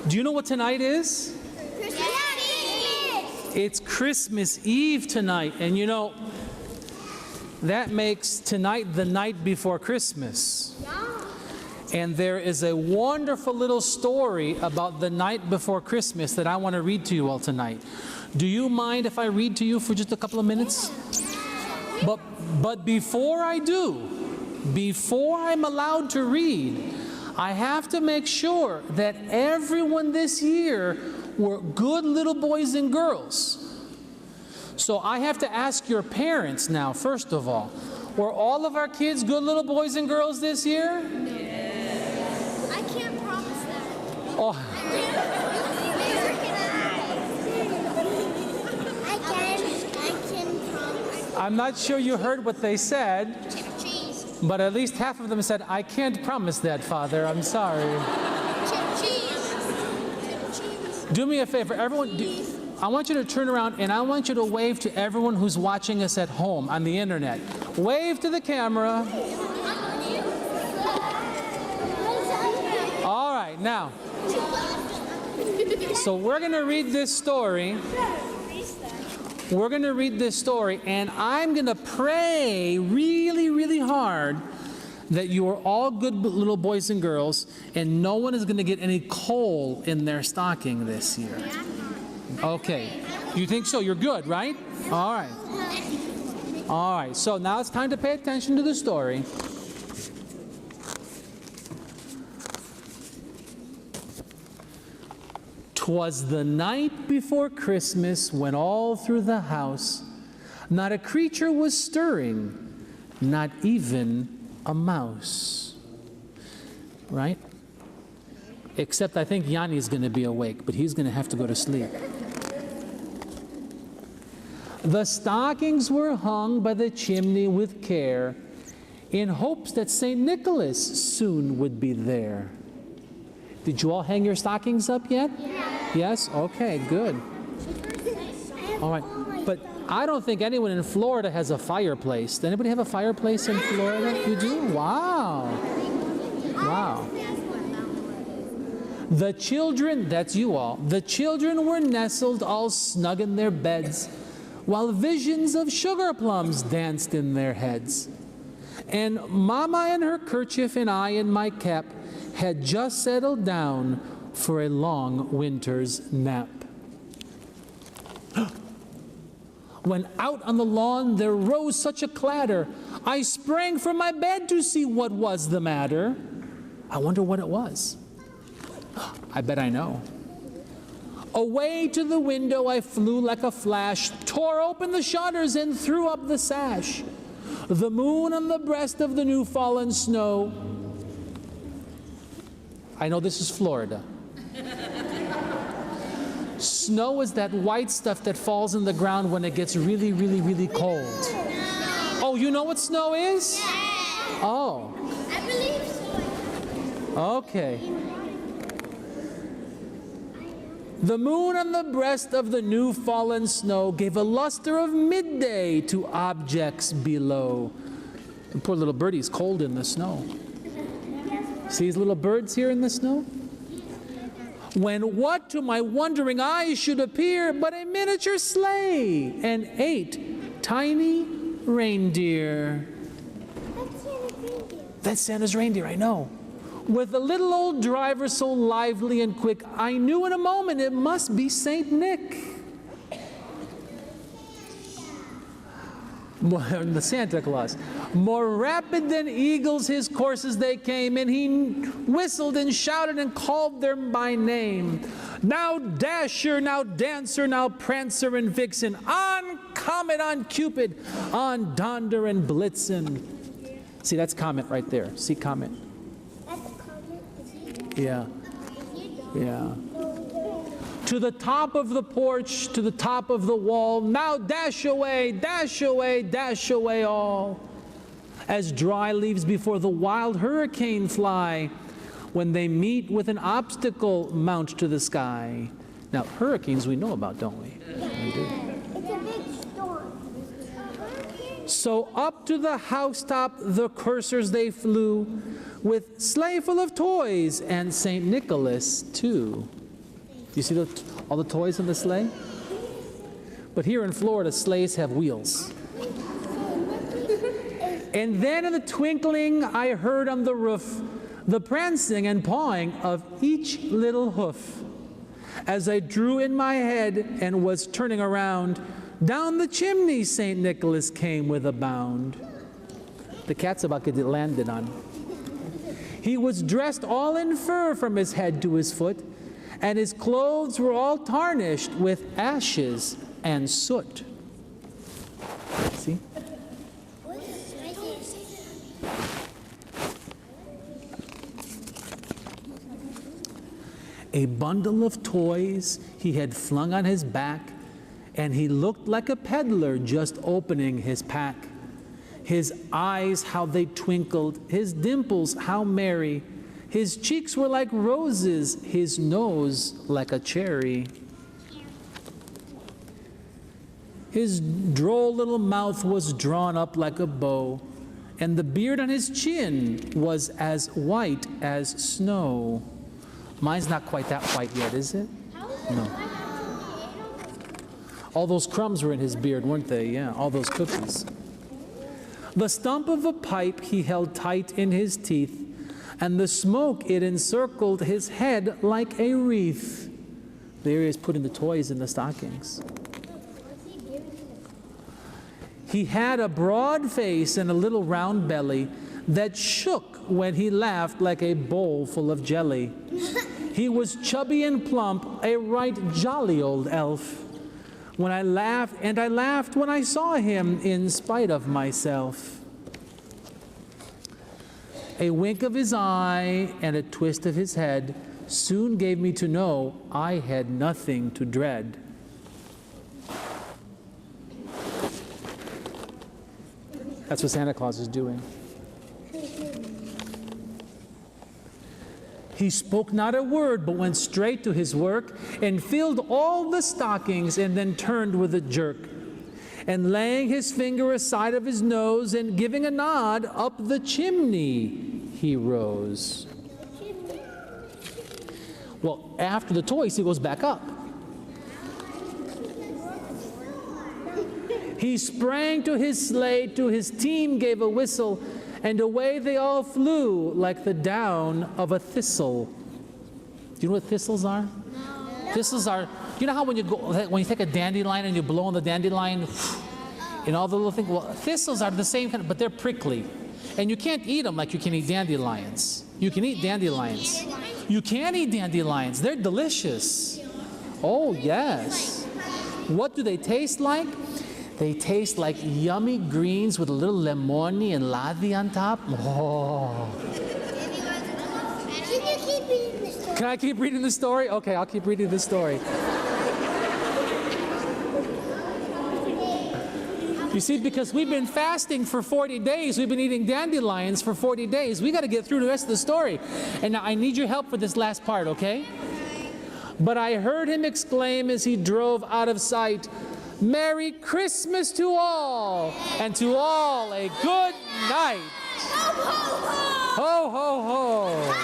Do you know what tonight is? It's Christmas Eve tonight. And you know, that makes tonight the night before Christmas. And there is a wonderful little story about the night before Christmas that I want to read to you all tonight. Do you mind if I read to you for just a couple of minutes? But before I do, before I'm allowed to read, I have to make sure that everyone this year were good little boys and girls. So I have to ask your parents now, first of all, were all of our kids good little boys and girls this year? Yes. I can't promise that. Oh. I can promise. I'm not sure you heard what they said, but at least half of them said, I can't promise that, Father. I'm sorry. Do me a favor, everyone. I want you to turn around and I want you to wave to everyone who's watching us at home on the internet. Wave to the camera. All right, now. So we're going to read this story. We're going to read this story, and I'm going to pray really, really hard that you are all good little boys and girls, and no one is going to get any coal in their stocking this year. Okay. You think so? You're good, right? All right. All right. So now it's time to pay attention to the story. "'Twas the night before Christmas when all through the house not a creature was stirring, not even a mouse." Right? Except I think Yanni's going to be awake, but he's going to have to go to sleep. "The stockings were hung by the chimney with care, in hopes that St. Nicholas soon would be there." Did you all hang your stockings up yet? Yes? Okay, good. All right. But I don't think anyone in Florida has a fireplace. Does anybody have a fireplace in Florida? You do? Wow. Wow. The children, that's you all, the children were nestled all snug in their beds, while visions of sugar plums danced in their heads. And Mama in her kerchief and I in my cap had just settled down for a long winter's nap. When out on the lawn there rose such a clatter, I sprang from my bed to see what was the matter. I wonder what it was. I bet I know. Away to the window I flew like a flash, tore open the shutters and threw up the sash. The moon on the breast of the new fallen snow. I know this is Florida. Snow is that white stuff that falls in the ground when it gets really, really, really cold. Oh, you know what snow is? Oh. I believe so. Okay. The moon on the breast of the new fallen snow gave a luster of midday to objects below. And poor little birdie's cold in the snow. See these little birds here in the snow? When what to my wondering eyes should appear but a miniature sleigh and 8 tiny reindeer. That's Santa's reindeer, I know. With a little old driver so lively and quick, I knew in a moment it must be Saint Nick. The Santa Claus. More rapid than eagles his courses they came, and he whistled and shouted and called them by name. Now Dasher, now Dancer, now Prancer and Vixen, on Comet, on Cupid, on Donder and Blitzen. See, that's Comet right there. See Comet? Yeah. Yeah. To the top of the porch, to the top of the wall, now dash away, dash away, dash away all. As dry leaves before the wild hurricane fly, when they meet with an obstacle mount to the sky. Now, hurricanes we know about, don't we? We do. It's a big storm. So up to the housetop the coursers they flew, with sleigh full of toys and St. Nicholas too. You see all the toys in the sleigh? But here in Florida, sleighs have wheels. And then in the twinkling, I heard on the roof the prancing and pawing of each little hoof. As I drew in my head and was turning around, down the chimney St. Nicholas came with a bound. The cat's about to get landed on. He was dressed all in fur from his head to his foot, and his clothes were all tarnished with ashes and soot. See? A bundle of toys he had flung on his back, and he looked like a peddler just opening his pack. His eyes, how they twinkled, his dimples, how merry. His cheeks were like roses, his nose like a cherry. His droll little mouth was drawn up like a bow, and the beard on his chin was as white as snow. Mine's not quite that white yet, is it? No. All those crumbs were in his beard, weren't they? Yeah, all those cookies. The stump of a pipe he held tight in his teeth, and the smoke, it encircled his head like a wreath. There he is putting the toys in the stockings. He had a broad face and a little round belly that shook when he laughed like a bowl full of jelly. He was chubby and plump, a right jolly old elf. When I laughed, and I laughed when I saw him in spite of myself. A wink of his eye and a twist of his head soon gave me to know I had nothing to dread. That's what Santa Claus is doing. He spoke not a word, but went straight to his work and filled all the stockings and then turned with a jerk. And laying his finger aside of his nose and giving a nod, up the chimney he rose. Well, after the toys, he goes back up. He sprang to his sleigh, to his team gave a whistle, and away they all flew like the down of a thistle. Do you know what thistles are? No. Thistles are, you know how when you take a dandelion and you blow on the dandelion and all the little things? Well, thistles are the same kind, but they're prickly. And you can't eat them like you can eat dandelions. You can eat dandelions. You can eat dandelions. They're delicious. Oh, yes. What do they taste like? They taste like yummy greens with a little lemoni and laddi on top. Oh. Can you keep reading the story? Can I keep reading the story? Okay, I'll keep reading the story. You see, because we've been fasting for 40 days, we've been eating dandelions for 40 days. We got to get through the rest of the story. And now I need your help for this last part, okay? But I heard him exclaim as he drove out of sight, "Merry Christmas to all, and to all a good night." Ho, ho, ho! Ho, ho, ho!